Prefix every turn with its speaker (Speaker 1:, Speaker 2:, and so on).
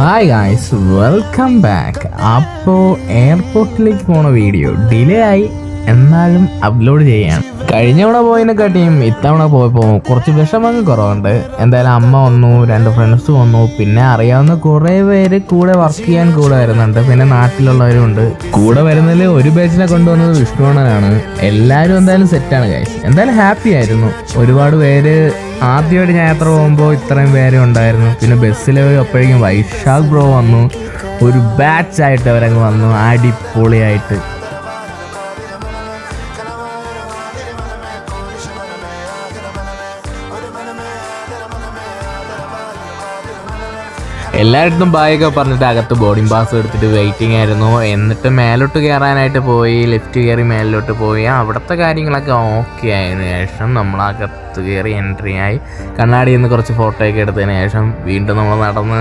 Speaker 1: Hi guys, welcome back. അപ്പോൾ എയർപോർട്ടിലേക്ക് പോണ വീഡിയോ ഡിലേ ആയി, എന്നാലും അപ്ലോഡ് ചെയ്യാണ്. കഴിഞ്ഞ തവണ പോയതിനെക്കാട്ടിയും ഇത്തവണ പോയപ്പോൾ കുറച്ച് വിഷമങ്ങൾ കുറവുണ്ട്. എന്തായാലും അമ്മ വന്നു, 2 ഫ്രണ്ട്സ് വന്നു, പിന്നെ അറിയാവുന്ന കുറേ പേര് കൂടെ വർക്ക് ചെയ്യാൻ കൂടെ വരുന്നുണ്ട്. പിന്നെ നാട്ടിലുള്ളവരും ഉണ്ട്. കൂടെ വരുന്നതിൽ ഒരു ബാച്ചിനെ കൊണ്ടുവന്നത് വിഷ്ണുവണ്ണനാണ്. എല്ലാവരും എന്തായാലും സെറ്റാണ് ഗൈസ്. എന്തായാലും ഹാപ്പി ആയിരുന്നു. ഒരുപാട് പേര് ആദ്യമായിട്ട് ഞാൻ യാത്ര പോകുമ്പോൾ ഇത്രയും പേരും ഉണ്ടായിരുന്നു. പിന്നെ ബസ്സിൽ അപ്പോഴേക്കും വൈശാഖ് ബ്രോ വന്നു. ഒരു ബാച്ചായിട്ട് അവരങ്ങ് വന്നു, അടിപൊളിയായിട്ട്. എല്ലായിടത്തും ബായൊക്കെ പറഞ്ഞിട്ട് അകത്ത് ബോർഡിംഗ് പാസ് എടുത്തിട്ട് വെയിറ്റിംഗ് ആയിരുന്നു. എന്നിട്ട് മേലോട്ട് കയറാനായിട്ട് പോയി, ലിഫ്റ്റ് കയറി മേലോട്ട് പോയി. അവിടുത്തെ കാര്യങ്ങളൊക്കെ ഓക്കെ ആയതിനു ശേഷം നമ്മളകത്ത് കയറി എൻട്രി ആയി. കണ്ണാടിയിൽ നിന്ന് കുറച്ച് ഫോട്ടോ ഒക്കെ എടുത്തതിന് ശേഷം വീണ്ടും നമ്മൾ നടന്ന്